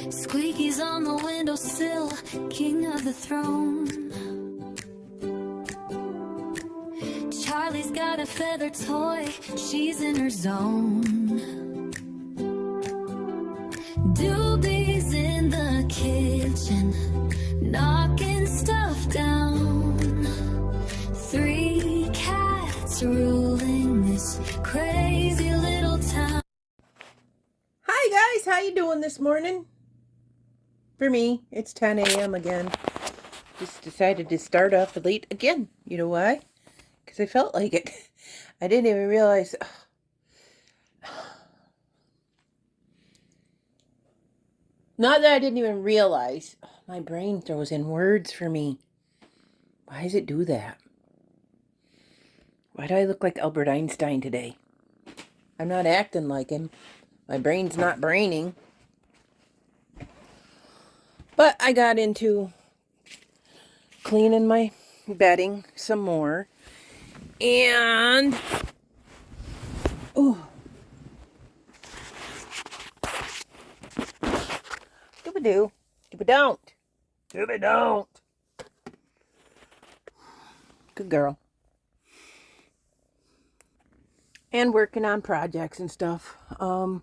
Squeaky's on the windowsill, king of the throne. Charlie's got a feather toy, she's in her zone. Doobie's in the kitchen, knocking stuff down. 3 cats ruling this crazy little town. Hi guys, how you doing this morning? For me, it's 10 a.m. again. Just decided to start off late again. You know why? Because I felt like it. I didn't even realize. Not that I didn't even realize. My brain throws in words for me. Why does it do that? Why do I look like Albert Einstein today? I'm not acting like him. My brain's not braining. But I got into cleaning my bedding some more. And oh, do-ba-do, do-ba-don't, do-ba-don't. Good girl. And working on projects and stuff. I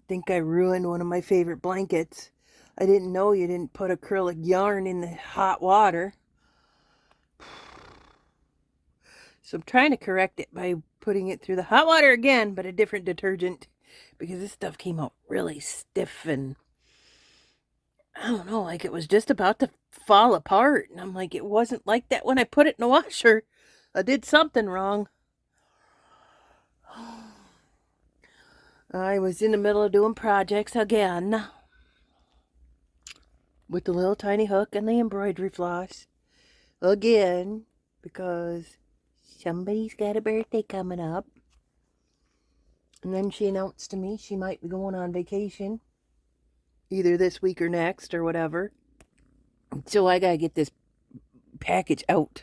think I ruined one of my favorite blankets. I didn't know you didn't put acrylic yarn in the hot water. So I'm trying to correct it by putting it through the hot water again, but a different detergent, because this stuff came out really stiff and I don't know, like it was just about to fall apart. And I'm like, it wasn't like that when I put it in the washer. I did something wrong. I was in the middle of doing projects again with the little tiny hook and the embroidery floss again, because somebody's got a birthday coming up. And then she announced to me she might be going on vacation either this week or next or whatever. So I gotta get this package out.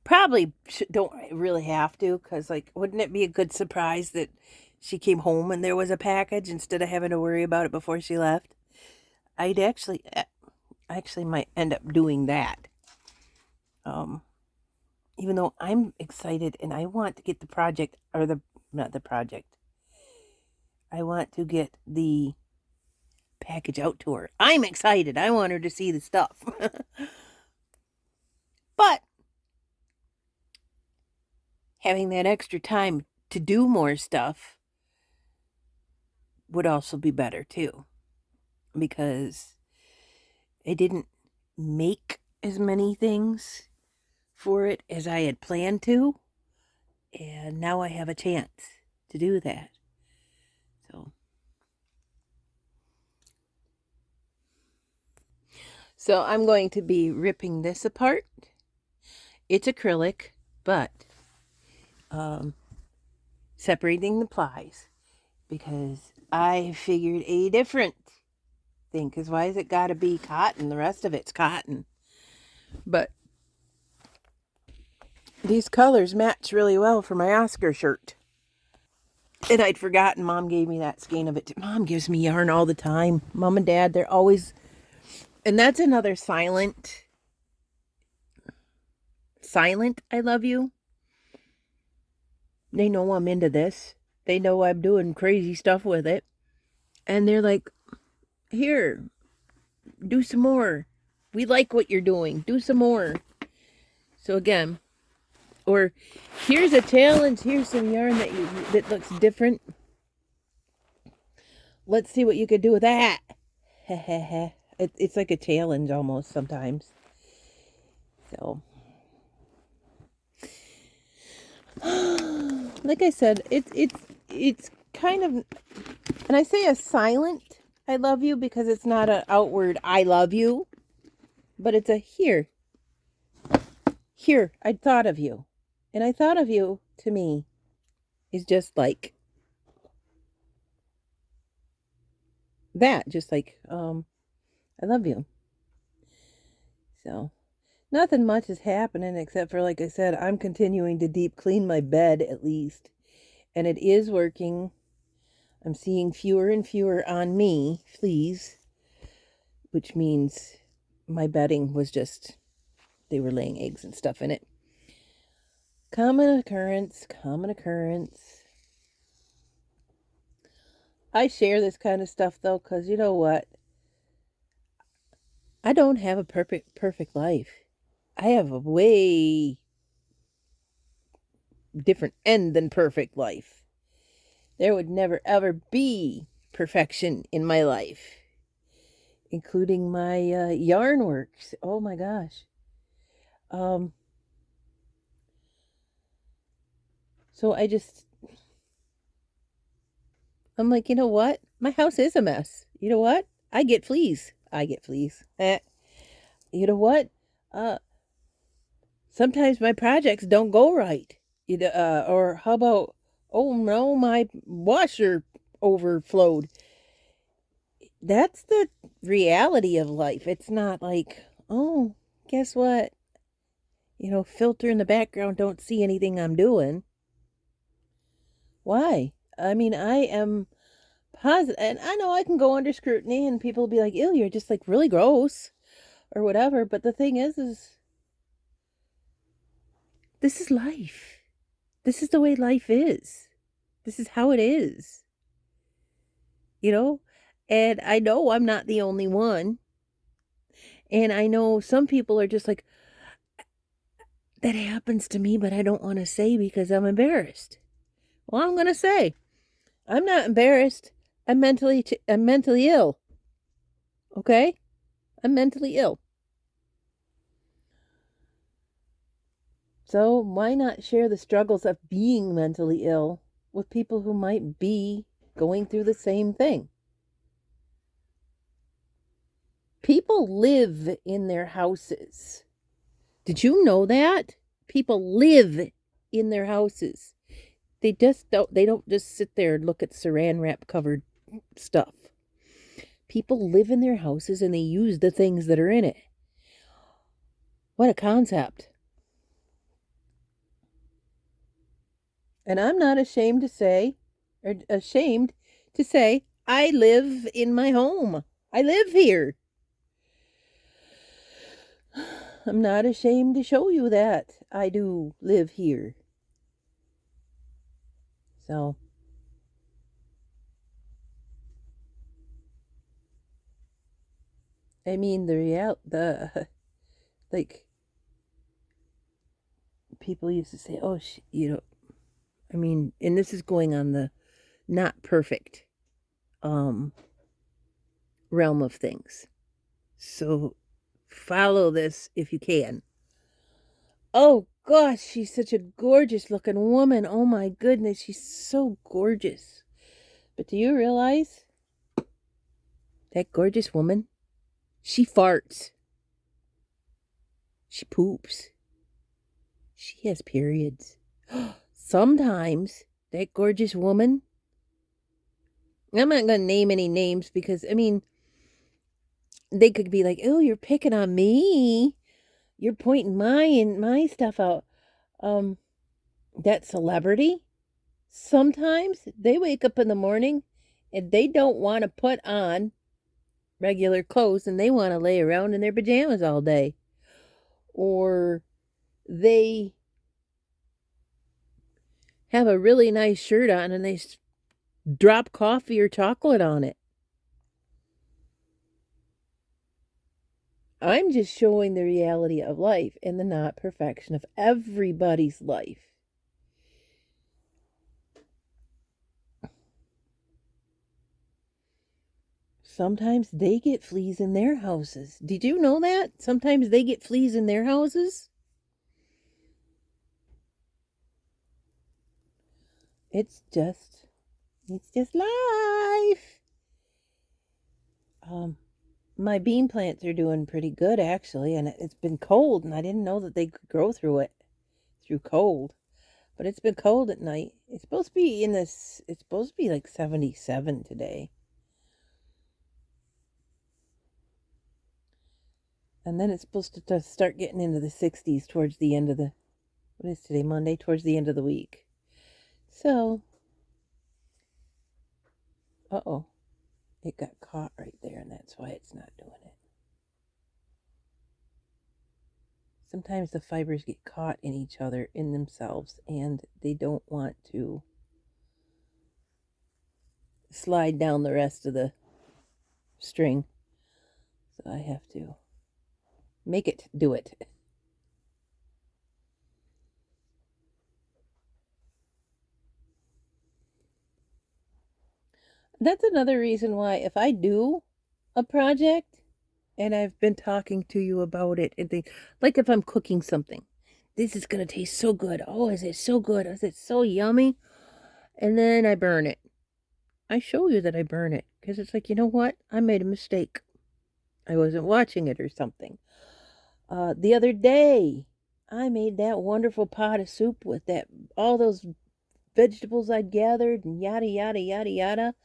Probably don't really have to, because like, wouldn't it be a good surprise that she came home and there was a package instead of having to worry about it before she left? I'd actually might end up doing that. Even though I'm excited and I want to get the project, or not the project. I want to get the package out to her. I'm excited. I want her to see the stuff. But having that extra time to do more stuff would also be better too, because I didn't make as many things for it as I had planned to, and now I have a chance to do that. So I'm going to be ripping this apart. It's acrylic, but separating the plies, because I figured a different thing, because why has it got to be cotton? The rest of it's cotton. But these colors match really well for my Oscar shirt. And I'd forgotten Mom gave me that skein of it. Mom gives me yarn all the time. Mom and Dad, they're always... And that's another silent I love you. They know I'm into this. They know I'm doing crazy stuff with it. And they're like, here, do some more. We like what you're doing. Do some more. So again, or here's a challenge. Here's some yarn that looks different. Let's see what you could do with that. It's like a challenge almost sometimes. So, like I said, it's kind of, and I say a silent I love you because it's not an outward I love you, but it's a here, I thought of you. And I thought of you, to me, is just like that, just like I love you. So nothing much is happening except for, like I said, I'm continuing to deep clean my bed at least, and it is working. I'm seeing fewer and fewer on me fleas, which means my bedding was just, they were laying eggs and stuff in it. Common occurrence, common occurrence. I share this kind of stuff though, because you know what? I don't have a perfect life. I have a way different end than perfect life. There would never ever be perfection in my life, including my yarn works. Oh my gosh. Um, so I'm like, you know what? My house is a mess. You know what? I get fleas. I get fleas. You know what? Uh, Sometimes my projects don't go right. Or how about, oh no, my washer overflowed. That's the reality of life. It's not like, oh, guess what? Filter in the background, don't see anything I'm doing. Why? I mean, I am positive, and I know I can go under scrutiny, and people will be like, ew, you're just like really gross or whatever. But the thing is this is life. This is the way life is. This is how it is, you know? And I know I'm not the only one. And I know some people are just like, that happens to me, but I don't want to say because I'm embarrassed. Well, I'm going to say, I'm not embarrassed. I'm mentally ill. Okay? I'm mentally ill. So why not share the struggles of being mentally ill with people who might be going through the same thing? People live in their houses. Did you know that? People live in their houses. They don't just sit there and look at saran wrap covered stuff. People live in their houses and they use the things that are in it. What a concept. And I'm not ashamed to say, I live in my home. I live here. I'm not ashamed to show you that I do live here. So, I mean, like, people used to say, oh, I mean, and this is going on the not perfect um realm of things. So follow this if you can. Oh gosh, she's such a gorgeous looking woman. Oh my goodness, she's so gorgeous. But do you realize that gorgeous woman? She farts. She poops. She has periods. Sometimes that gorgeous woman, I'm not going to name any names because, I mean, they could be like, oh, you're picking on me. You're pointing my stuff out. Um, that celebrity, sometimes they wake up in the morning and they don't want to put on regular clothes and they want to lay around in their pajamas all day. Or they have a really nice shirt on and they drop coffee or chocolate on it. I'm just showing the reality of life and the not perfection of everybody's life. Sometimes they get fleas in their houses. Did you know that? Sometimes they get fleas in their houses. It's just life. My bean plants are doing pretty good actually, and it's been cold, and I didn't know that they could grow through cold. But it's been cold at night. It's supposed to be It's supposed to be like 77 today. And then it's supposed to start getting into the 60s towards the end of what is today, Monday? Towards the end of the week. So, Uh-oh. It got caught right there, and that's why it's not doing it. Sometimes the fibers get caught in each other, in themselves, and they don't want to slide down the rest of the string. So I have to make it do it. That's another reason why if I do a project and I've been talking to you about it, and like if I'm cooking something, this is going to taste so good. Oh, is it so good? Is it so yummy? And then I burn it. I show you that I burn it because it's like, you know what? I made a mistake. I wasn't watching it or something. The other day, I made that wonderful pot of soup with that all those vegetables I'd gathered and yada yada yada yada.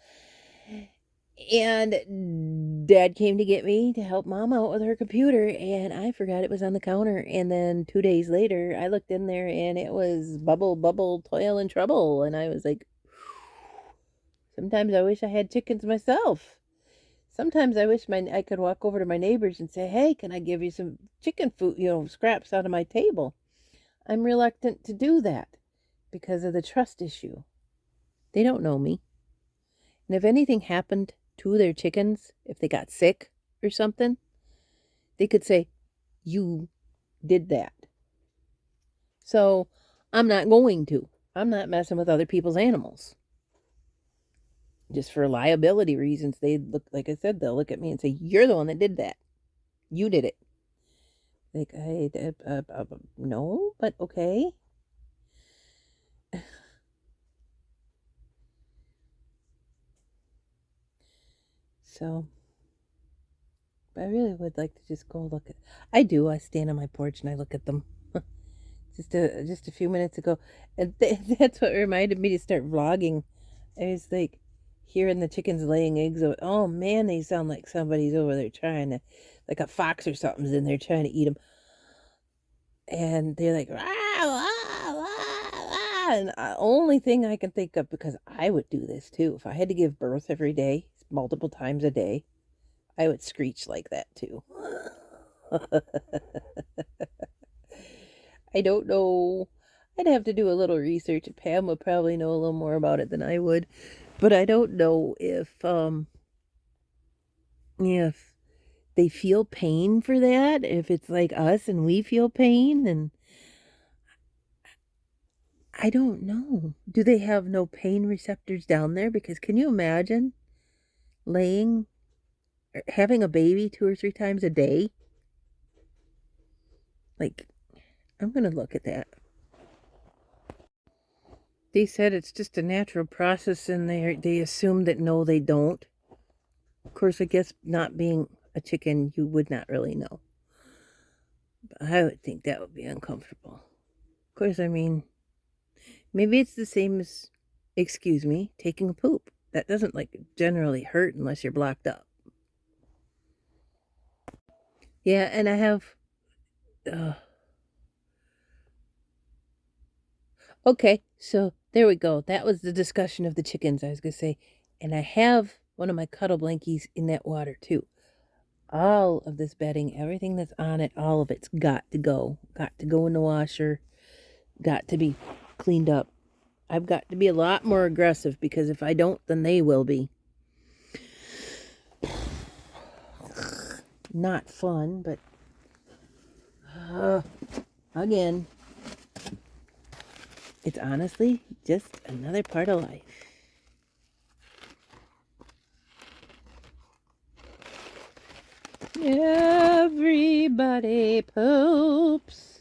And Dad came to get me to help Mom out with her computer, and I forgot it was on the counter. And then 2 days later, I looked in there, and it was bubble, bubble, toil, and trouble. And I was like, sometimes I wish I had chickens myself. Sometimes I wish I could walk over to my neighbors and say, hey, can I give you some chicken food, scraps out of my table? I'm reluctant to do that because of the trust issue. They don't know me. And if anything happened to their chickens, if they got sick or something, they could say, you did that. So I'm not going to. I'm not messing with other people's animals. Just for liability reasons, they look, like I said, they'll look at me and say, you're the one that did that. You did it. Like, no, but okay. So I really would like to just go look at. I do. I stand on my porch and I look at them. just a few minutes ago, and that's what reminded me to start vlogging. I was like hearing the chickens laying eggs. Oh man, they sound like somebody's over there trying to, like a fox or something's in there trying to eat them, and they're like, rah, rah, rah, rah. And the only thing I can think of, because I would do this too if I had to give birth every day, multiple times a day, I would screech like that too. I don't know. I'd have to do a little research. Pam would probably know a little more about it than I would. But I don't know if they feel pain for that, if it's like us and we feel pain, and I don't know. Do they have no pain receptors down there? Because can you imagine laying having a baby 2 or 3 times a day? Like, I'm going to look at that. They said it's just a natural process, and they assume that no, they don't. Of course, I guess not being a chicken, you would not really know. But I would think that would be uncomfortable. Of course, I mean, maybe it's the same as, excuse me, taking a poop. That doesn't like generally hurt unless you're blocked up. Yeah, and I have. Okay, so there we go. That was the discussion of the chickens, I was going to say. And I have one of my cuddle blankies in that water too. All of this bedding, everything that's on it, all of it's got to go. Got to go in the washer. Got to be cleaned up. I've got to be a lot more aggressive, because if I don't, then they will be. Not fun, but again, it's honestly just another part of life. Everybody poops.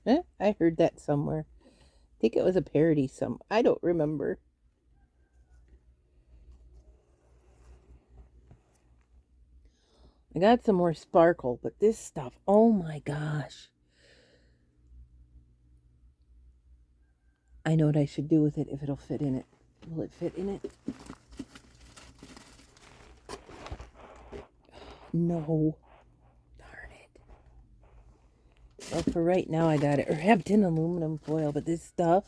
I heard that somewhere. I think it was a parody. I don't remember. I got some more sparkle, but this stuff, oh my gosh. I know what I should do with it if it'll fit in it. Will it fit in it? No. Darn it. Well, for right now, I got it wrapped in aluminum foil, but this stuff,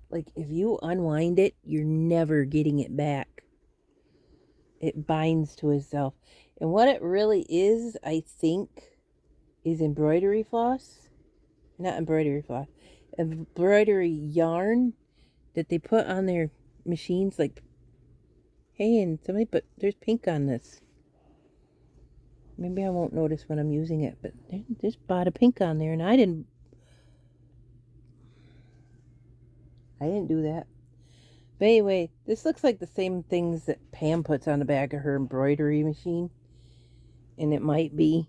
like, if you unwind it, you're never getting it back. it binds to itself. And what it really is, I think, is embroidery floss. Not embroidery floss. Embroidery yarn that they put on their machines. Like, hey, and somebody put, there's pink on this. Maybe I won't notice when I'm using it, but there's a spot of pink on there, and I didn't do that. But anyway, this looks like the same things that Pam puts on the back of her embroidery machine. And it might be.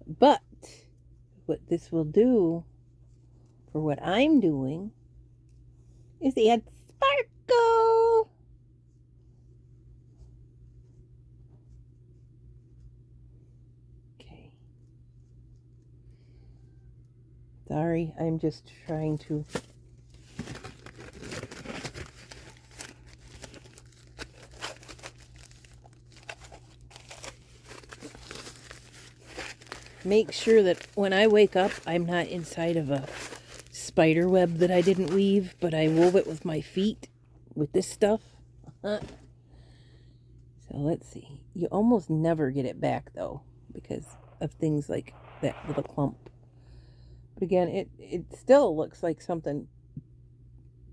But what this will do for what I'm doing is add sparkle. Okay. Sorry, I'm just trying to make sure that when I wake up, I'm not inside of a spider web that I didn't weave, but I wove it with my feet with this stuff. So let's see. You almost never get it back, though, because of things like that little clump. But again, it still looks like something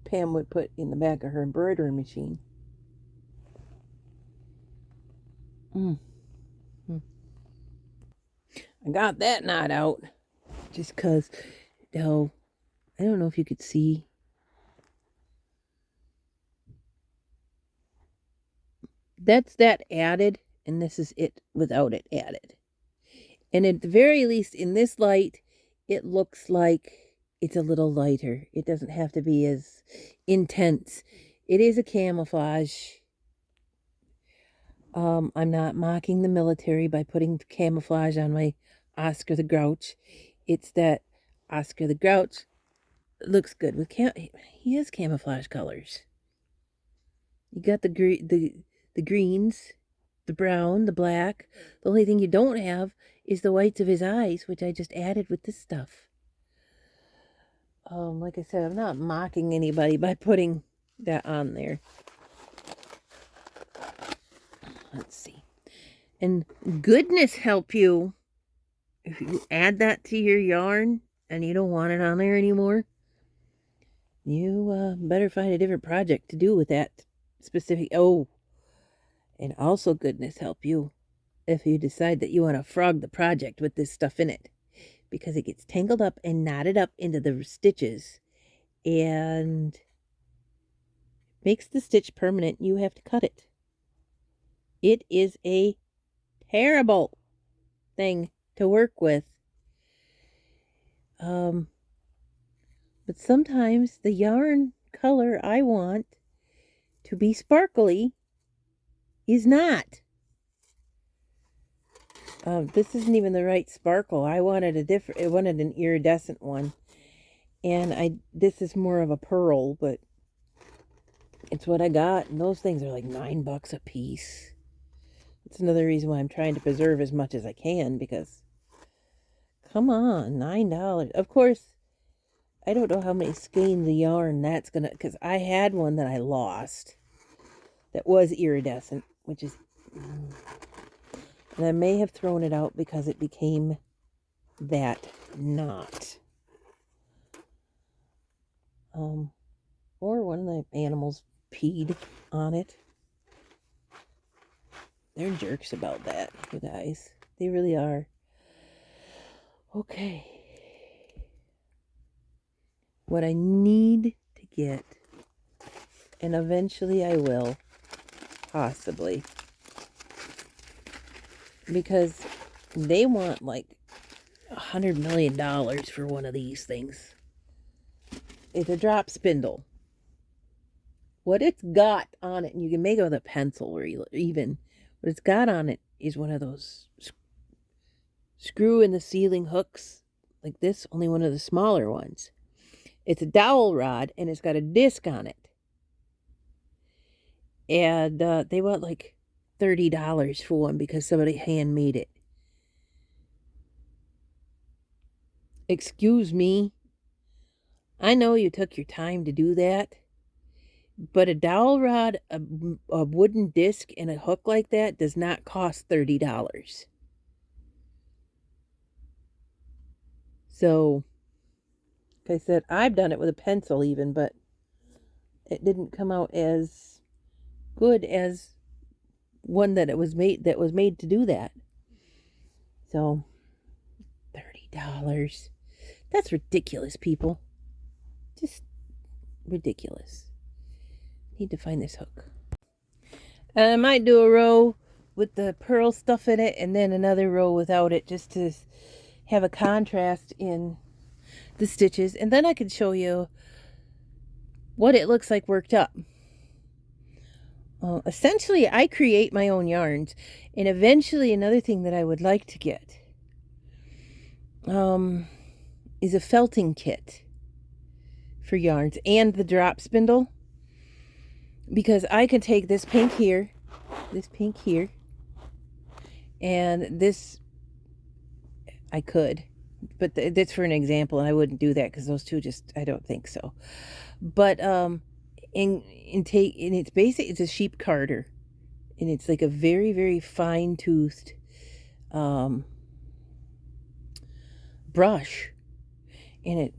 Pam would put in the back of her embroidery machine. I got that knot out just because, no, I don't know if you could see. That's that added, and this is it without it added. And at the very least, in this light, it looks like it's a little lighter. It doesn't have to be as intense. It is a camouflage. I'm not mocking the military by putting camouflage on my Oscar the Grouch. It's that Oscar the Grouch looks good with he has camouflage colors. You got the greens, the brown, the black. The only thing you don't have is the whites of his eyes, which I just added with this stuff. Like I said, I'm not mocking anybody by putting that on there. Let's see. And goodness help you if you add that to your yarn and you don't want it on there anymore. You better find a different project to do with that specific. Oh, and also goodness help you if you decide that you want to frog the project with this stuff in it, because it gets tangled up and knotted up into the stitches and makes the stitch permanent. You have to cut it. It is a terrible thing to work with. But sometimes the yarn color I want to be sparkly is not. This isn't even the right sparkle. I wanted I wanted an iridescent one. And this is more of a pearl, but it's what I got. And those things are like $9 a piece. It's another reason why I'm trying to preserve as much as I can, because come on, $9. Of course, I don't know how many skeins of yarn that's gonna, because I had one that I lost that was iridescent, which is, and I may have thrown it out because it became that knot. Or one of the animals peed on it. They're jerks about that, you guys. They really are. Okay. What I need to get, and eventually I will, possibly, because they want like $100 million for one of these things. It's a drop spindle. What it's got on it, and you can make it with a pencil or even, what it's got on it is one of those screw in the ceiling hooks like this, only one of the smaller ones. It's a dowel rod, and it's got a disc on it. And they want like $30 for one because somebody handmade it. Excuse me. I know you took your time to do that, But a dowel rod, a wooden disc, and a hook like that does not cost $30. So, like I said, I've done it with a pencil even, but it didn't come out as good as one that was made to do that. So, $30. That's ridiculous, people. Just ridiculous. Need to find this hook. I might do a row with the pearl stuff in it and then another row without it, just to have a contrast in the stitches, and then I can show you what it looks like worked up. Essentially, I create my own yarns, and eventually another thing that I would like to get is a felting kit for yarns and the drop spindle, because I can take this pink here, and this, I could, but that's for an example, and I wouldn't do that because those two just, I don't think so. But and it's basic. It's a sheep carder, and it's like a very, very fine toothed brush, and it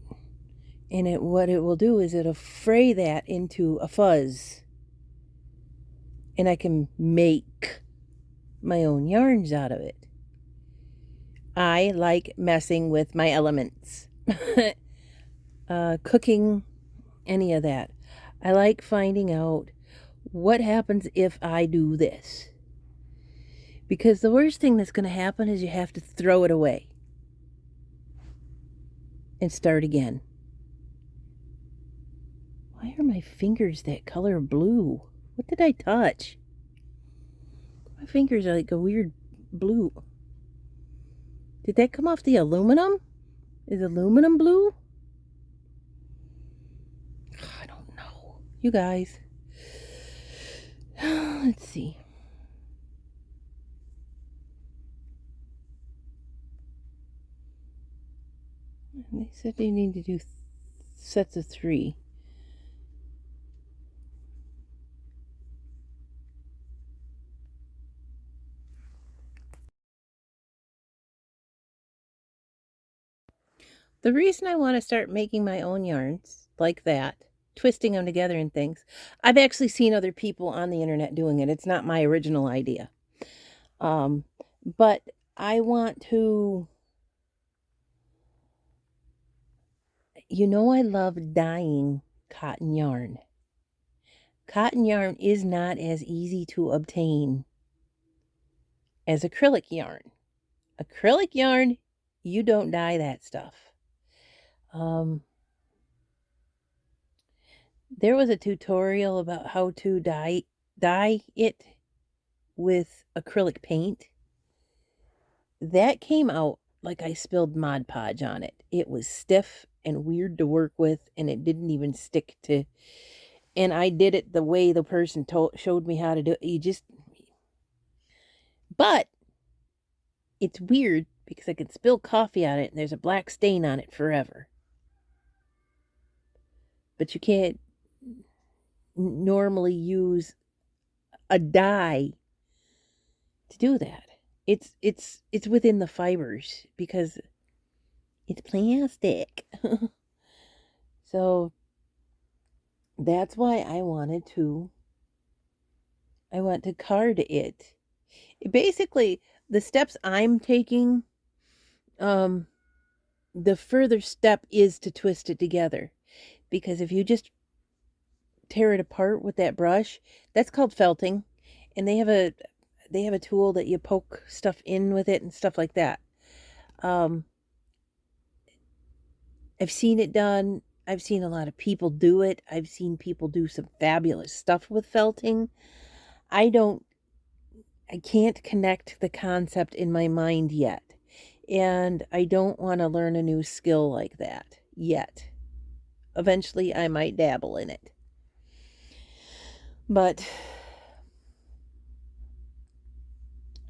what it will do is it'll fray that into a fuzz, and I can make my own yarns out of it. I like messing with my elements. Cooking, any of that. I like finding out what happens if I do this. Because the worst thing that's going to happen is you have to throw it away and start again. Why are my fingers that color blue? What did I touch? My fingers are like a weird blue. Did that come off the aluminum? Is aluminum blue? I don't know. You guys. Let's see. They said they need to do sets of 3. The reason I want to start making my own yarns like that, twisting them together and things, I've actually seen other people on the internet doing it. It's not my original idea. But I want to, I love dyeing cotton yarn. Cotton yarn is not as easy to obtain as acrylic yarn. Acrylic yarn, you don't dye that stuff. There was a tutorial about how to dye it with acrylic paint. That came out like I spilled Mod Podge on it. It was stiff and weird to work with, and it didn't even stick to. And I did it the way the person showed me how to do it. But it's weird because I can spill coffee on it and there's a black stain on it forever. But you can't normally use a dye to do that. It's within the fibers because it's plastic. So that's why I want to card it. Basically, the steps I'm taking, the further step is to twist it together. Because if you just tear it apart with that brush, that's called felting. And they have a tool that you poke stuff in with it and stuff like that. I've seen it done. I've seen a lot of people do it. I've seen people do some fabulous stuff with felting. I can't connect the concept in my mind yet. And I don't want to learn a new skill like that yet. Eventually, I might dabble in it. But,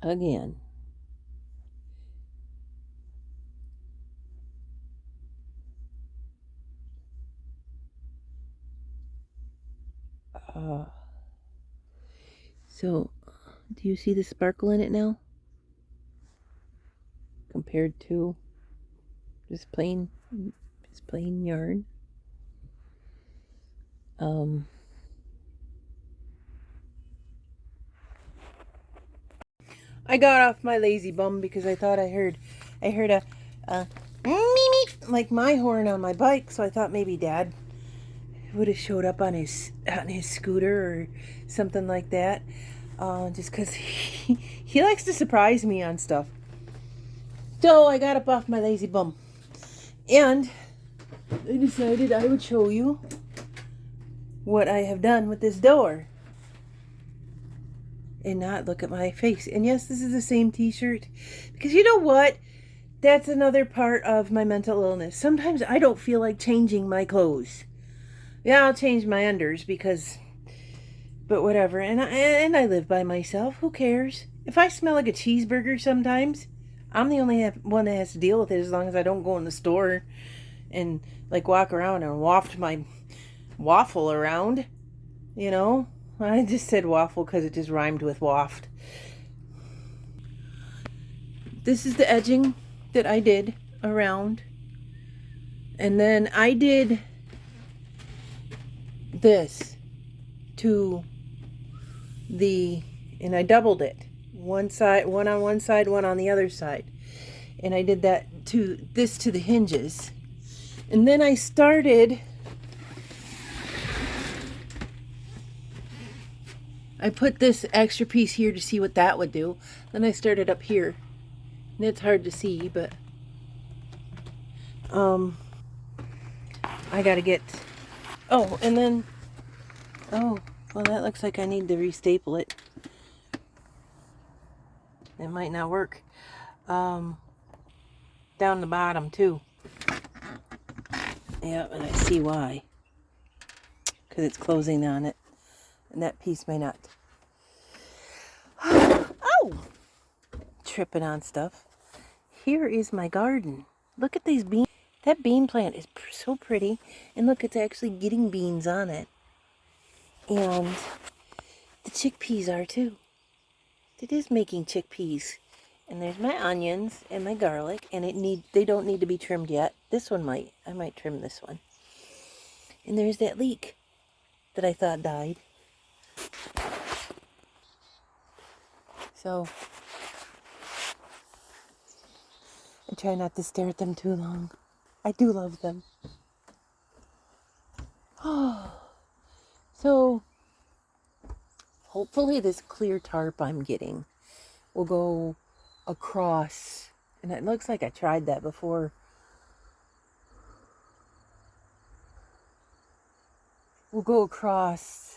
again, So, do you see the sparkle in it now? Compared to just plain yarn. I got off my lazy bum because I thought I heard a meep like my horn on my bike, so I thought maybe Dad would have showed up on his scooter or something like that. Just because he likes to surprise me on stuff. So I got up off my lazy bum, and I decided I would show you what I have done with this door. And not look at my face. And yes, this is the same t-shirt. Because you know what? That's another part of my mental illness. Sometimes I don't feel like changing my clothes. Yeah, I'll change my unders but whatever. And I live by myself. Who cares? If I smell like a cheeseburger sometimes, I'm the only one that has to deal with it, as long as I don't go in the store and like walk around and waft my waffle around, you know? I just said waffle because it just rhymed with waft. This is the edging that I did around. And then I did this to and I doubled it. One on one side, one on the other side. And I did that to the hinges. And then I started, I put this extra piece here to see what that would do. Then I started up here. And it's hard to see, but I gotta get, and then, well, that looks like I need to restaple it. It might not work. Down the bottom too. Yeah, and I see why. Because it's closing on it. And that piece may not. Oh! Tripping on stuff. Here is my garden. Look at these beans. That bean plant is so pretty. And look, it's actually getting beans on it. And the chickpeas are too. It is making chickpeas. And there's my onions and my garlic. And they don't need to be trimmed yet. This one might. I might trim this one. And there's that leek that I thought died. So I try not to stare at them too long. I do love them. So hopefully this clear tarp I'm getting will go across. And it looks like I tried that before. We'll go across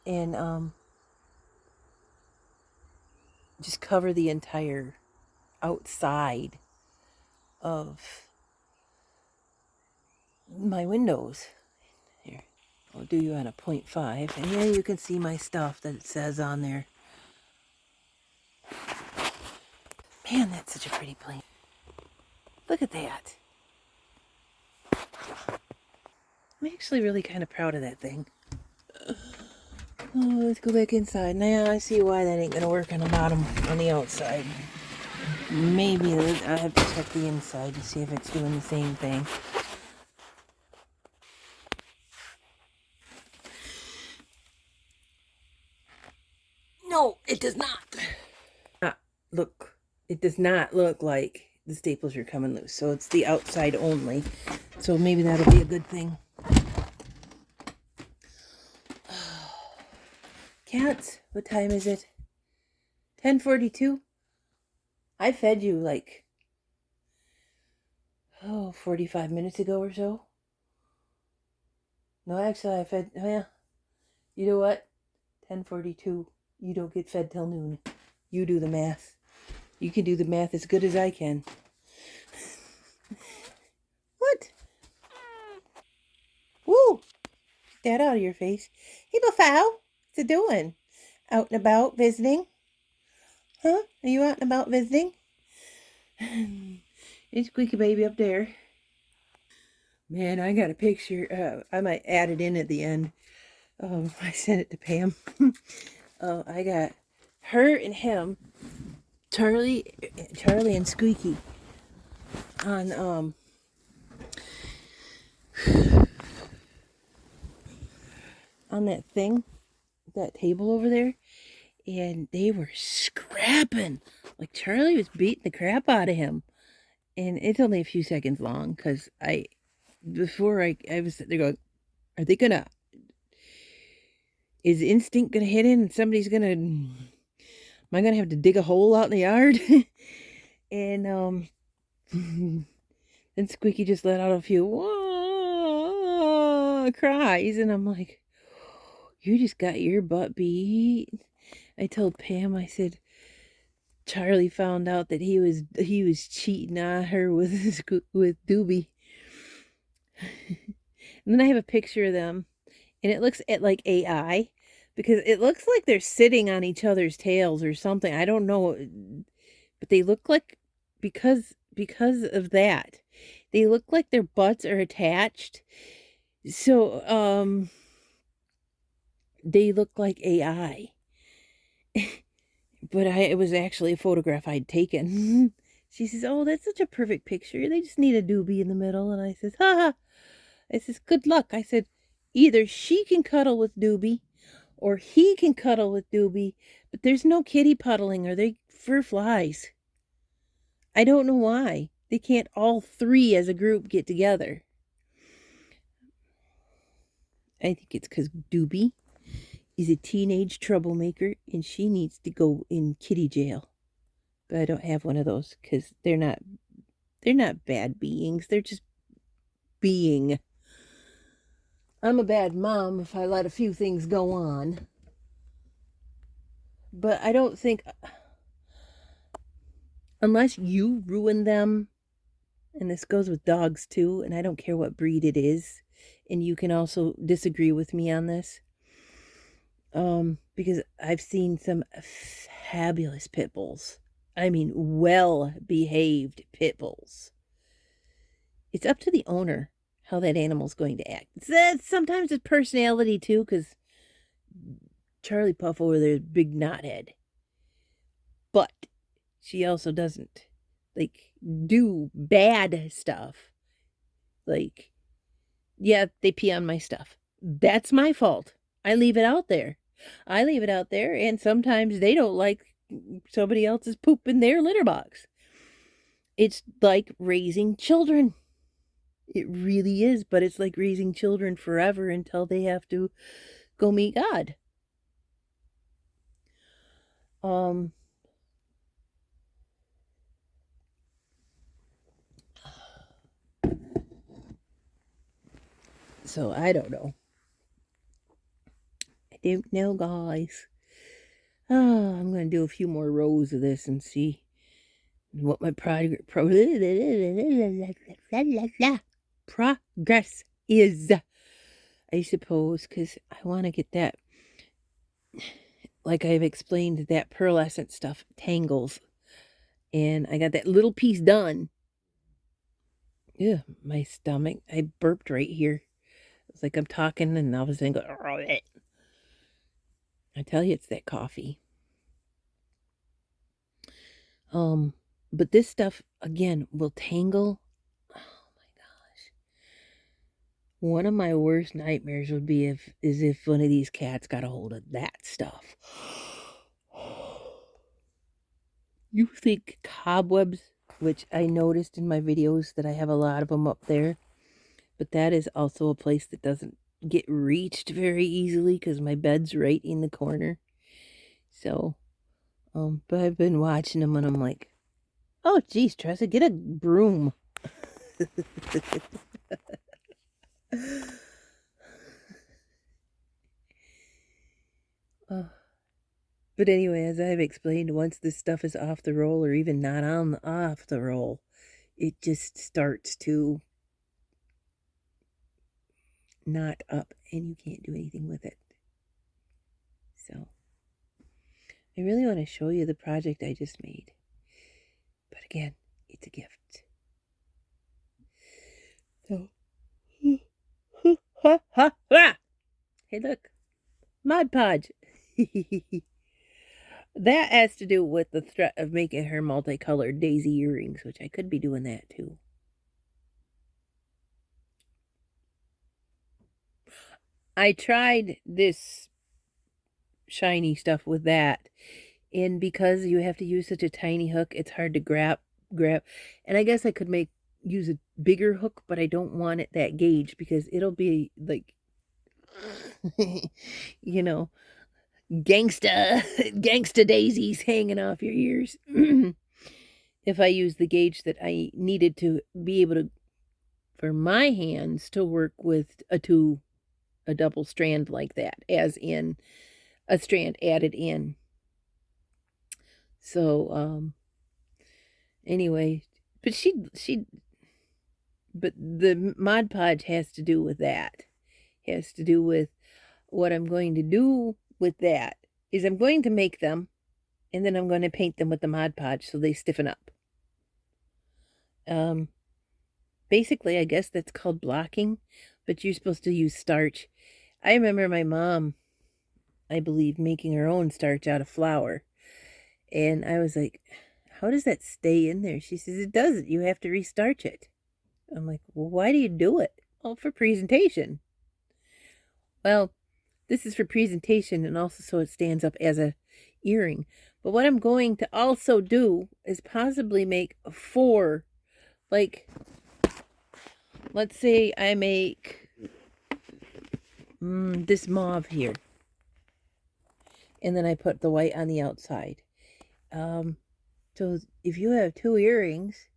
and just cover the entire outside of my windows. Here, I'll do you on a 0.5. And yeah, you can see my stuff that it says on there. Man, that's such a pretty plant. Look at that. I'm actually really kind of proud of that thing. Oh, let's go back inside. Now I see why that ain't gonna work on the bottom, on the outside. Maybe I have to check the inside to see if it's doing the same thing. No, it does not. Look, it does not look like the staples are coming loose. So it's the outside only. So maybe that'll be a good thing. Cats, what time is it? 10:42? I fed you like, 45 minutes ago or so. No, actually I fed, you know what? 10:42. You don't get fed till noon. You do the math. You can do the math as good as I can. What? Woo! Get that out of your face. Hey, Buffalo. What's it doing? Out and about visiting? Huh? Are you out and about visiting? It's Squeaky Baby up there. Man, I got a picture. I might add it in at the end. I sent it to Pam. I got her and him, Charlie and Squeaky, on that thing, that table over there, and they were scrapping. Like Charlie was beating the crap out of him, and it's only a few seconds long because before I was sitting there going, are they gonna? Is instinct gonna hit in and somebody's gonna? Am I gonna have to dig a hole out in the yard? And then Squeaky just let out a few cries, and I'm like, you just got your butt beat. I told Pam, I said, Charlie found out that he was cheating on her with Doobie. And then I have a picture of them, and it looks at like AI, because it looks like they're sitting on each other's tails or something. I don't know, but they look like, because of that, they look like their butts are attached. So they look like AI. But it was actually a photograph I'd taken. She says, oh, that's such a perfect picture. They just need a doobie in the middle. And I says, ha ha. I says, good luck. I said, either she can cuddle with Doobie or he can cuddle with Doobie, but there's no kitty puddling or they fur flies. I don't know why. They can't all three as a group get together. I think it's because Doobie is a teenage troublemaker and she needs to go in kitty jail. But I don't have one of those because they're not bad beings. They're just being. I'm a bad mom if I let a few things go on. But I don't think, unless you ruin them, and this goes with dogs too, and I don't care what breed it is, and you can also disagree with me on this, because I've seen some fabulous pit bulls. I mean, well-behaved pit bulls. It's up to the owner how that animal's going to act. Sometimes it's personality too, because Charlie Puff over there is big knothead. But she also doesn't, like, do bad stuff. Like, yeah, they pee on my stuff. That's my fault. I leave it out there. And sometimes they don't like somebody else's poop in their litter box. It's like raising children. It really is, but it's like raising children forever until they have to go meet God. So I don't know. I don't know, guys. I'm going to do a few more rows of this and see what my progress is, I suppose, because I want to get that, like I've explained, that pearlescent stuff tangles, and I got that little piece done. Yeah, my stomach, I burped right here. It's like I'm talking and all of a sudden go, I tell you, it's that coffee. But this stuff, again, will tangle. Oh my gosh. One of my worst nightmares would be if one of these cats got a hold of that stuff. You think cobwebs, which I noticed in my videos that I have a lot of them up there, but that is also a place that doesn't get reached very easily because my bed's right in the corner. So, but I've been watching them and I'm like, oh, geez, Tressa, get a broom. But anyway, as I've explained, once this stuff is off the roll or even not off the roll, it just starts to knot up and you can't do anything with it. So, I really want to show you the project I just made. But again, it's a gift. So, hey, look, Mod Podge. That has to do with the threat of making her multicolored daisy earrings, which I could be doing that too. I tried this shiny stuff with that, and because you have to use such a tiny hook, it's hard to grab. And I guess I could use a bigger hook, but I don't want it that gauge because it'll be like you know, gangsta gangsta daisies hanging off your ears. If I use the gauge that I needed to be able to for my hands to work with a double strand like that, as in a strand added in. So anyway, but but the Mod Podge has to do with that. Has to do with what I'm going to do with that is I'm going to make them and then I'm going to paint them with the Mod Podge so they stiffen up. Basically, I guess that's called blocking, but you're supposed to use starch. I remember my mom, I believe, making her own starch out of flour. And I was like, how does that stay in there? She says, it doesn't. You have to restarch it. I'm like, well, why do you do it? Oh, for presentation. Well, this is for presentation and also so it stands up as a earring. But what I'm going to also do is possibly make 4, like, let's say I make this mauve here. And then I put the white on the outside. So if you have 2 earrings,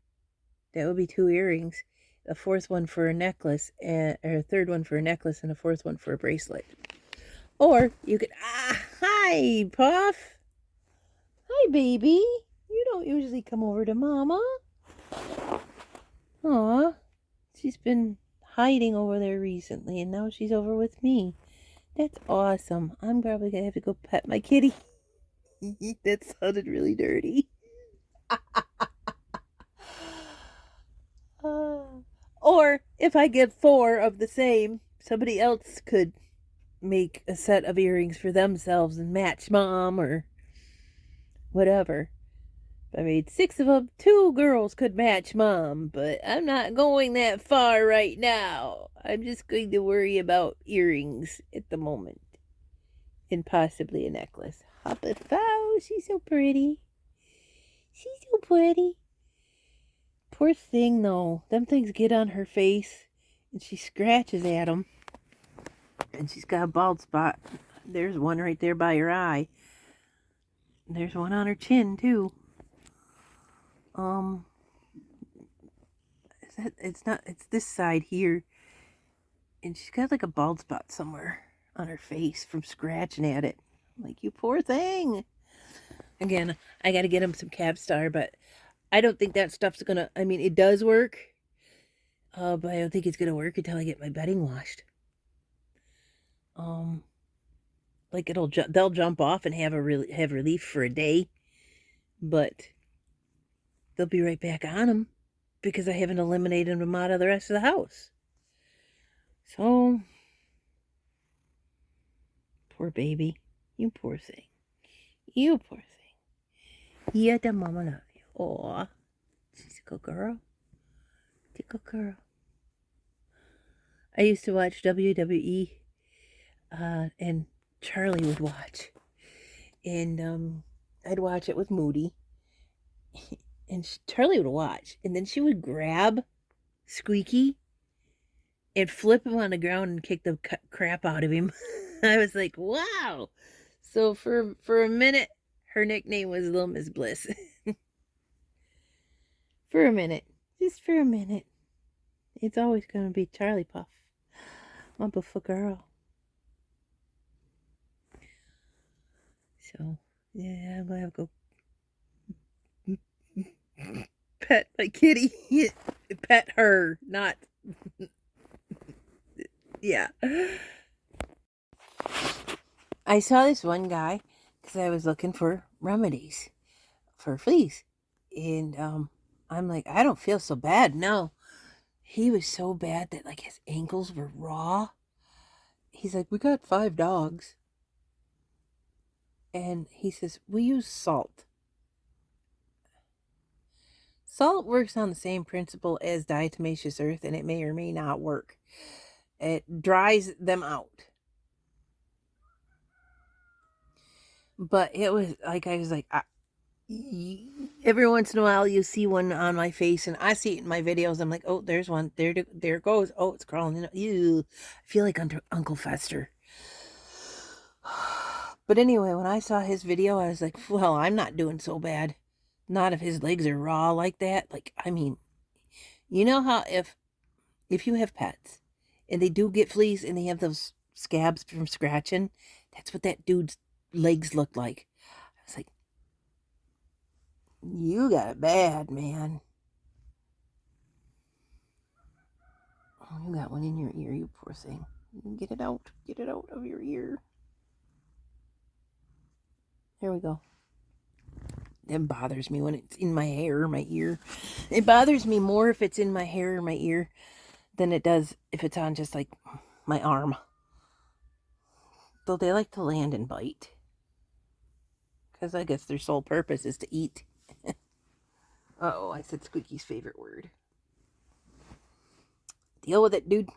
that would be 2 earrings. A 4th one for a necklace, or a 3rd one for a necklace, and a 4th one for a bracelet. Or you could, hi, Puff. Hi, baby. You don't usually come over to Mama. Aw, she's been hiding over there recently, and now she's over with me. That's awesome. I'm probably going to have to go pet my kitty. That sounded really dirty. Or if I get 4 of the same, somebody else could make a set of earrings for themselves and match Mom or whatever. If I made 6 of them, 2 girls could match Mom, but I'm not going that far right now. I'm just going to worry about earrings at the moment. And possibly a necklace. Hoppafow, she's so pretty. She's so pretty. Poor thing, though. Them things get on her face, and she scratches at them. And she's got a bald spot. There's one right there by her eye. There's one on her chin, too. It's this side here. And she's got like a bald spot somewhere on her face from scratching at it. Like, you poor thing. Again, I got to get him some Capstar, but I don't think that stuff's gonna, I mean, it does work, but I don't think it's gonna work until I get my bedding washed. Like they'll jump off and have relief for a day, but they'll be right back on them because I haven't eliminated them out of the rest of the house. So, poor baby, you poor thing, you poor thing. Yeah, the mama love you. Aw, she's a good girl. She's a good girl. I used to watch WWE, and Charlie would watch. And I'd watch it with Moody. And Charlie would watch. And then she would grab Squeaky and flip him on the ground and kick the crap out of him. I was like, wow. So for a minute, her nickname was Little Miss Bliss. For a minute. Just for a minute. It's always going to be Charlie Puff. My beautiful girl. So, yeah, I'm going to have to go pet my kitty. Pet her, not... Yeah. I saw this one guy because I was looking for remedies for fleas. And I'm like, I don't feel so bad. No. He was so bad that like his ankles were raw. He's like, we got 5 dogs. And he says, we use salt. Salt works on the same principle as diatomaceous earth, and it may or may not work. It dries them out. But it was like, I was like, every once in a while you see one on my face, and I see it in my videos. I'm like, oh, there's one. There it goes. Oh, it's crawling in. Ew. I feel like Uncle Fester. But anyway, when I saw his video, I was like, well, I'm not doing so bad. Not if his legs are raw like that. Like, I mean, you know how if you have pets and they do get fleas and they have those scabs from scratching, that's what that dude's legs looked like. I was like, you got it bad, man. Oh, you got one in your ear, you poor thing. Get it out. Get it out of your ear. There we go. It bothers me when it's in my hair or my ear. It bothers me more if it's in my hair or my ear than it does if it's on just like my arm. Though they like to land and bite. Because I guess their sole purpose is to eat. Uh-oh, I said Squeaky's favorite word. Deal with it, dude.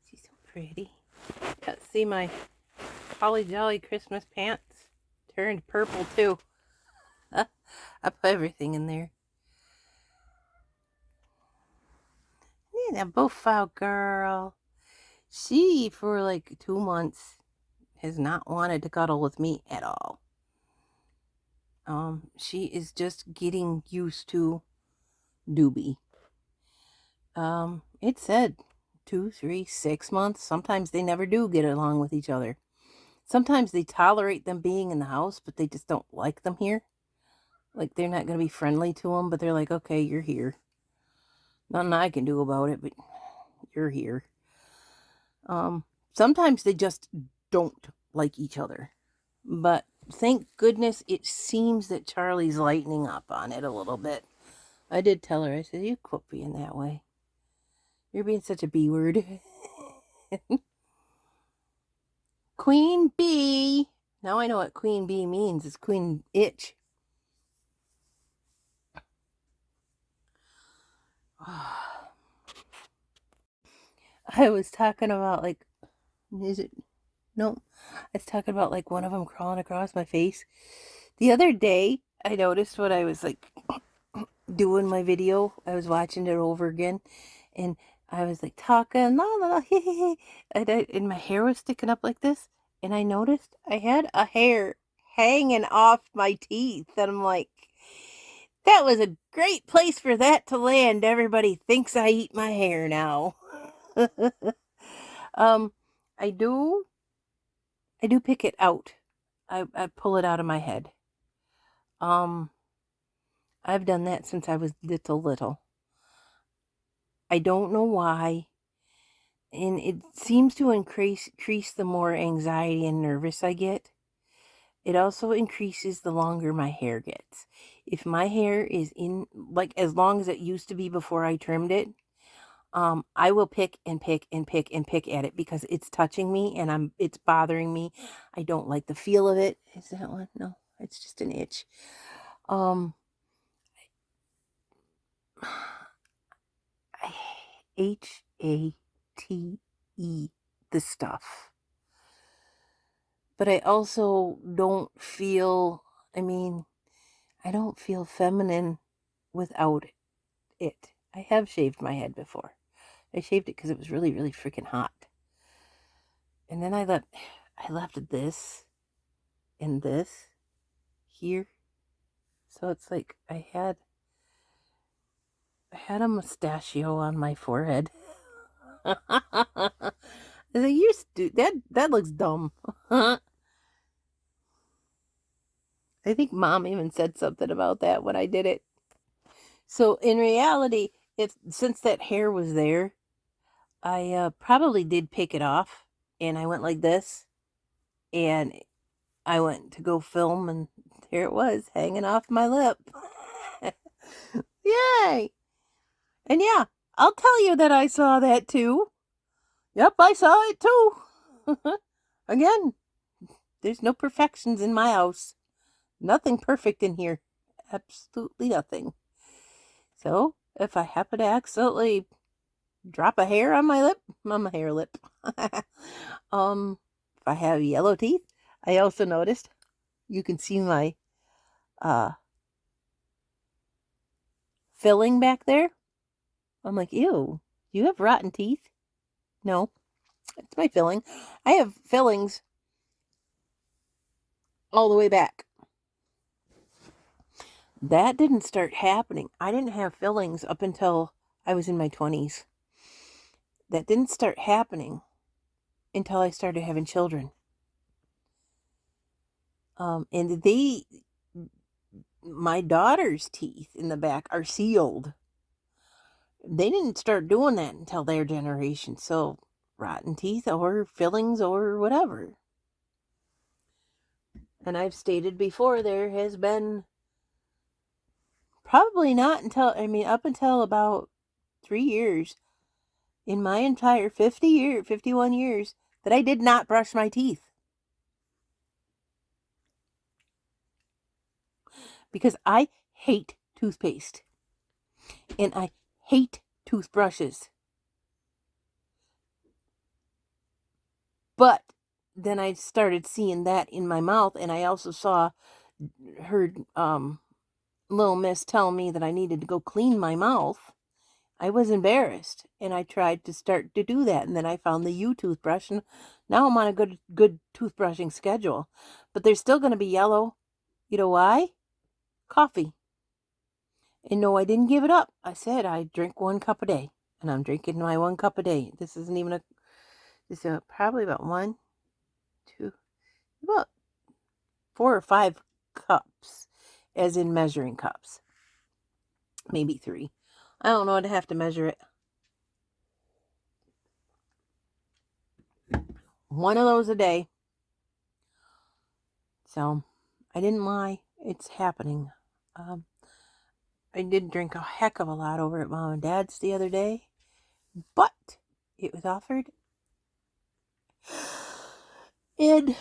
She's so pretty. Yeah, see my Holly Jolly Christmas pants turned purple too. I put everything in there. Yeah, that Bofile girl. She, for like 2 months, has not wanted to cuddle with me at all. She is just getting used to Doobie. It said 2, 3, 6 months. Sometimes they never do get along with each other. Sometimes they tolerate them being in the house, but they just don't like them here. Like, they're not going to be friendly to them, but they're like, okay, you're here. Nothing I can do about it, but you're here. Sometimes they just don't like each other. But thank goodness it seems that Charlie's lightening up on it a little bit. I did tell her, I said, you quit being that way. You're being such a B word. Queen bee. Now I know what queen bee means. It's queen itch. I was talking about like, is it? No, I was talking about like one of them crawling across my face. The other day, I noticed when I was like doing my video, I was watching it over again, and I was like talking, la la la, and my hair was sticking up like this, and I noticed I had a hair hanging off my teeth, and I'm like, that was a great place for that to land. Everybody thinks I eat my hair now. um, I do pick it out. I pull it out of my head. I've done that since I was little. I don't know why. And it seems to increase the more anxiety and nervous I get. It also increases the longer my hair gets. If my hair is in, like, as long as it used to be before I trimmed it, I will pick and pick and pick and pick at it because it's touching me and it's bothering me. I don't like the feel of it. Is that one? No, it's just an itch. HATE, the stuff. But I also don't feel, I mean, I don't feel feminine without it. I have shaved my head before. I shaved it because it was really, really freaking hot. And then I left this and this here. So it's like I had a mustachio on my forehead. I was like, that looks dumb. I think Mom even said something about that when I did it. So in reality, since that hair was there, I probably did pick it off, and I went like this, and I went to go film, and there it was, hanging off my lip. Yay! And yeah, I'll tell you that I saw that too. Yep, I saw it too. Again, there's no perfections in my house. Nothing perfect in here. Absolutely nothing. So, if I happen to accidentally drop a hair on my lip, on my hair lip. If I have yellow teeth, I also noticed you can see my filling back there. I'm like, ew, you have rotten teeth? No, it's my filling. I have fillings all the way back. That didn't start happening. I didn't have fillings up until I was in my 20s. That didn't start happening until I started having children. And my daughter's teeth in the back are sealed. They didn't start doing that until their generation. So, rotten teeth or fillings or whatever. And I've stated before, there has been probably not until, up until about 3 years in my entire 51 years that I did not brush my teeth. Because I hate toothpaste. And I hate toothbrushes. But then I started seeing that in my mouth, and I also heard little miss tell me that I needed to go clean my mouth. I was embarrassed, and I tried to start to do that, and then I found the U toothbrush, and now I'm on a good toothbrushing schedule. But they're still going to be yellow. You know why? Coffee. And no, I didn't give it up. I said I drink 1 cup a day, and I'm drinking my 1 cup a day. This isn't even this is probably about 1, 2, about 4 or 5 cups, as in measuring cups. Maybe 3. I don't know. I'd have to measure it. One of those a day. So, I didn't lie. It's happening. I did drink a heck of a lot over at Mom and Dad's the other day, but it was offered. And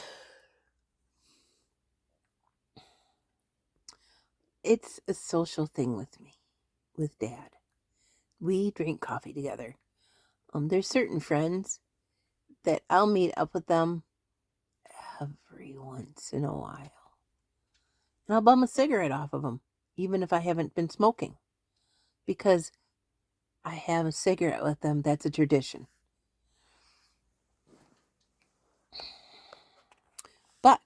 it's a social thing with me, with Dad. We drink coffee together. There's certain friends that I'll meet up with them every once in a while. And I'll bum a cigarette off of them, even if I haven't been smoking. Because I have a cigarette with them. That's a tradition. But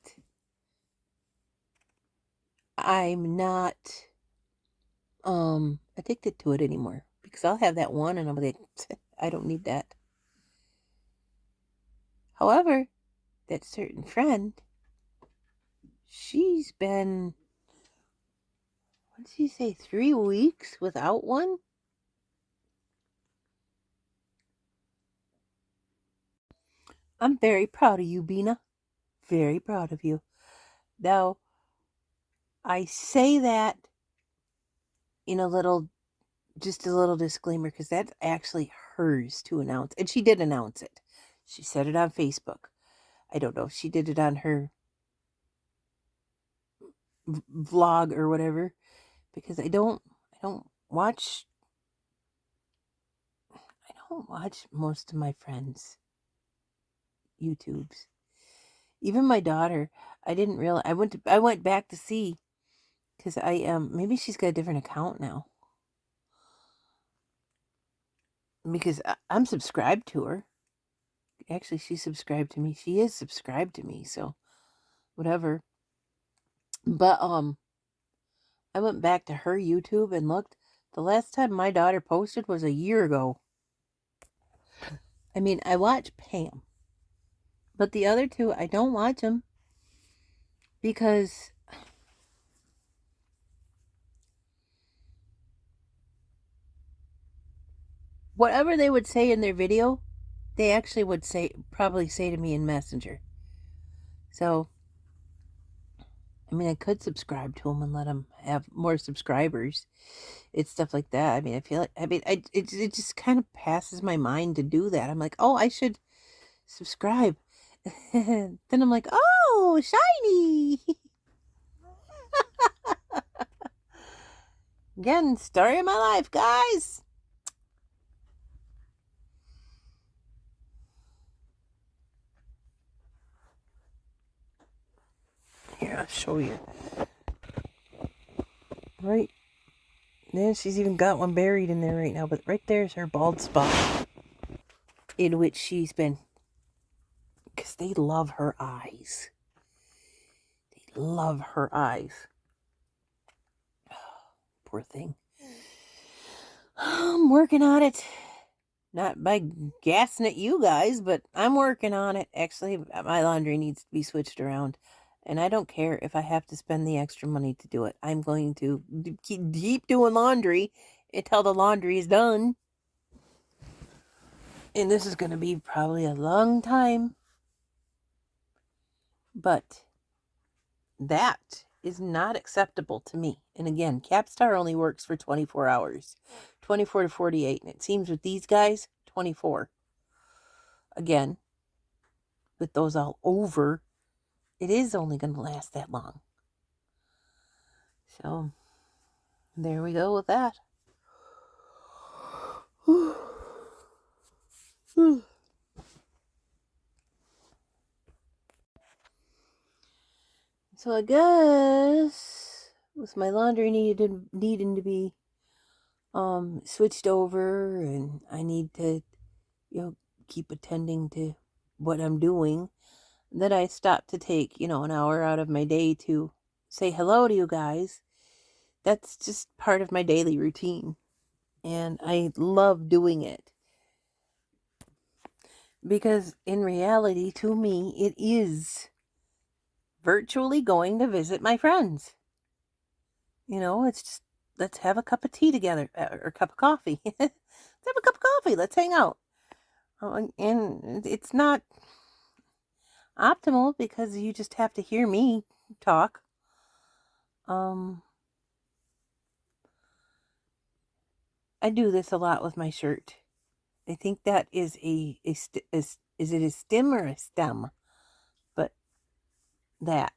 I'm not addicted to it anymore. Because I'll have that one and I'm like, I don't need that. However, that certain friend, she's been, what did she say, 3 weeks without one? I'm very proud of you, Bina. Very proud of you. Now, I say that in just a little disclaimer, because that's actually hers to announce. And she did announce it. She said it on Facebook. I don't know if she did it on her vlog or whatever, because I don't watch most of my friends' YouTubes. Even my daughter, I didn't realize. I went back to see, because maybe she's got a different account now. Because I'm subscribed to her. Actually, she's subscribed to me. She is subscribed to me, so whatever. But I went back to her YouTube and looked. The last time my daughter posted was a year ago. I watch Pam. But the other two, I don't watch them. Because whatever they would say in their video, they actually would probably say to me in Messenger. So, I could subscribe to them and let them have more subscribers. It's stuff like that. I mean, I feel like, it just kind of passes my mind to do that. I'm like, oh, I should subscribe. Then I'm like, oh, shiny. Again, story of my life, guys. Here, I'll show you. Right there, she's even got one buried in there right now, but right there's her bald spot in which she's been, because they love her eyes. They love her eyes. Poor thing. I'm working on it. Not by gassing at you guys, but I'm working on it. Actually, my laundry needs to be switched around. And I don't care if I have to spend the extra money to do it. I'm going to keep doing laundry until the laundry is done. And this is going to be probably a long time. But that is not acceptable to me. And again, Capstar only works for 24 hours. 24 to 48. And it seems with these guys, 24. Again, with those all over, it is only going to last that long. So, there we go with that. So I guess with my laundry needing to be switched over, and I need to, keep attending to what I'm doing, that I stopped to take, an hour out of my day to say hello to you guys. That's just part of my daily routine. And I love doing it. Because in reality, to me, it is virtually going to visit my friends. It's just, let's have a cup of tea together, or a cup of coffee. Let's have a cup of coffee. Let's hang out. And it's not optimal because you just have to hear me talk. I do this a lot with my shirt. I think that is is it a stem or a stem? But that.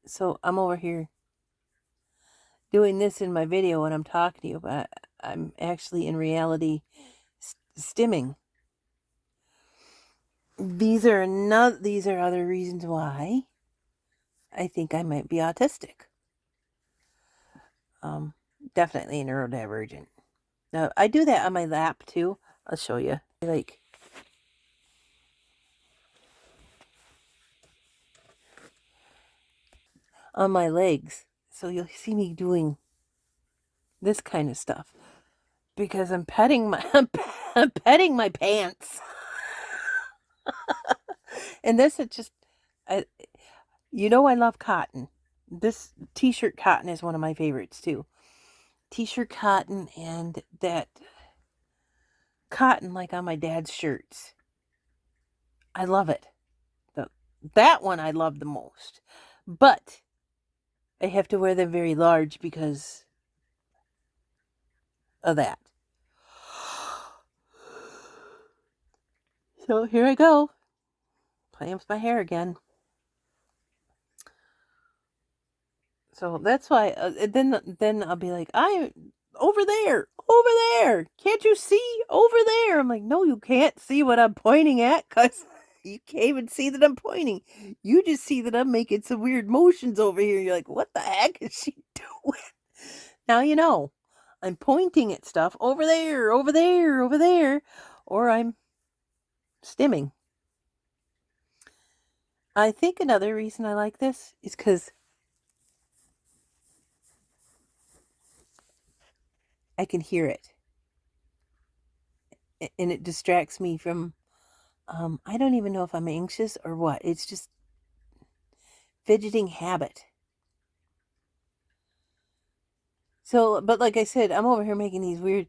So I'm over here doing this in my video when I'm talking to you, but I'm actually in reality stimming. These are other reasons why I think I might be autistic. Definitely neurodivergent. Now, I do that on my lap too. I'll show you. Like, on my legs. So you'll see me doing this kind of stuff because I'm petting my I'm petting my pants. And this is just, I love cotton. This t-shirt cotton is one of my favorites too. T-shirt cotton, and that cotton like on my dad's shirts. I love it. That one I love the most. But I have to wear them very large because of that. So here I go. Playing with my hair again. So that's why, then I'll be like, over there. Can't you see over there? I'm like, no, you can't see what I'm pointing at because you can't even see that I'm pointing. You just see that I'm making some weird motions over here. You're like, what the heck is she doing? Now you know. I'm pointing at stuff over there, or I'm stimming. I think another reason I like this is because I can hear it. And it distracts me from, I don't even know if I'm anxious or what. It's just fidgeting habit. So, but like I said, I'm over here making these weird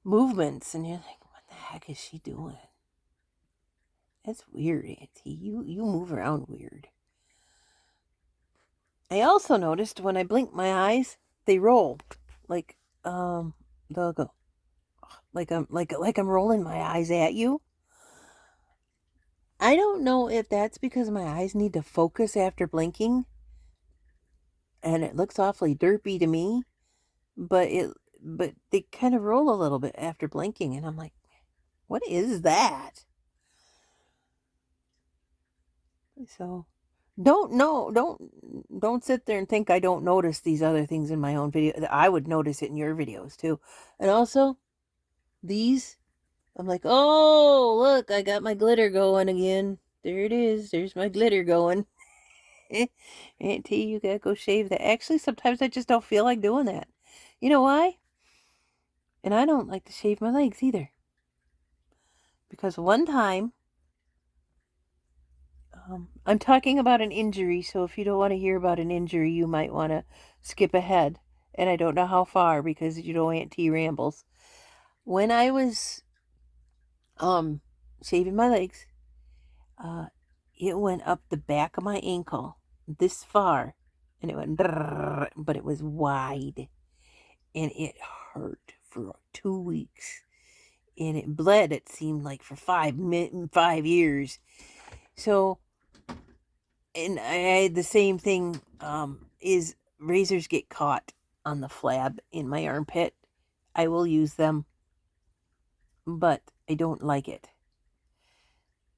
movements, and you're like, what the heck is she doing? That's weird, Auntie. You move around weird. I also noticed when I blink my eyes, they roll. Like, they'll go like I'm rolling my eyes at you. I don't know if that's because my eyes need to focus after blinking and it looks awfully derpy to me, but they kind of roll a little bit after blinking and I'm like, what is that? So don't sit there and think I don't notice these other things in my own video. I would notice it in your videos too. And also these, I'm like, oh look, I got my glitter going again. There it is. There's my glitter going. Aunt T, you gotta go shave that. Actually, sometimes I just don't feel like doing that. You know why? And I don't like to shave my legs either. Because one time, I'm talking about an injury, so if you don't want to hear about an injury, you might want to skip ahead. And I don't know how far because you know Aunt T rambles. When I was shaving my legs, uh, it went up the back of my ankle this far, and it went, but it was wide, and it hurt for 2 weeks, and it bled. It seemed like for 5 years. So, and I had the same thing. Is razors get caught on the flab in my armpit. I will use them, but I don't like it.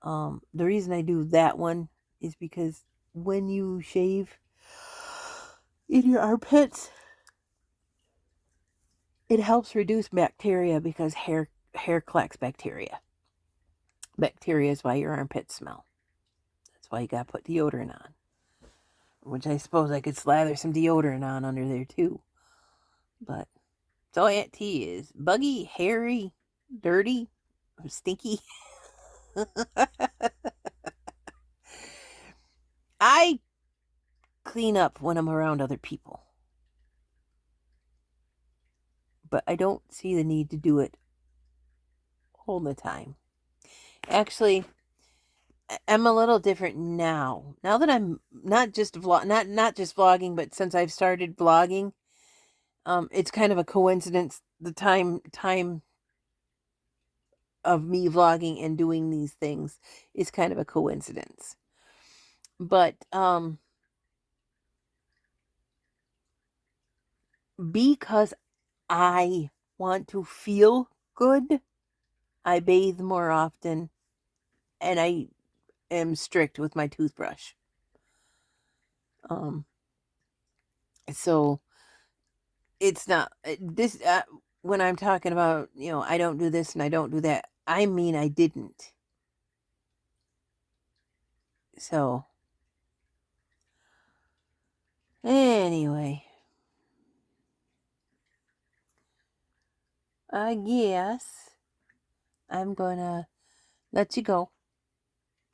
The reason I do that one is because when you shave in your armpits, it helps reduce bacteria because hair collects bacteria. Bacteria is why your armpits smell. That's why you gotta put deodorant on. Which I suppose I could slather some deodorant on under there too. But so Aunt T is buggy, hairy, dirty, stinky. I clean up when I'm around other people. But I don't see the need to do it all the time. Actually, I'm a little different now. Now that I'm not just vlogging, but since I've started vlogging, it's kind of a coincidence. The time of me vlogging and doing these things is kind of a coincidence. But because I want to feel good, I bathe more often, and I am strict with my toothbrush. So it's not this when I'm talking about, I don't do this and I don't do that, I mean I didn't. So anyway, I guess I'm gonna let you go.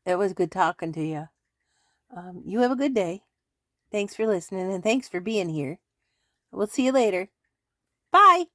It was good talking to you. You have a good day. Thanks for listening and thanks for being here. We'll see you later. Bye.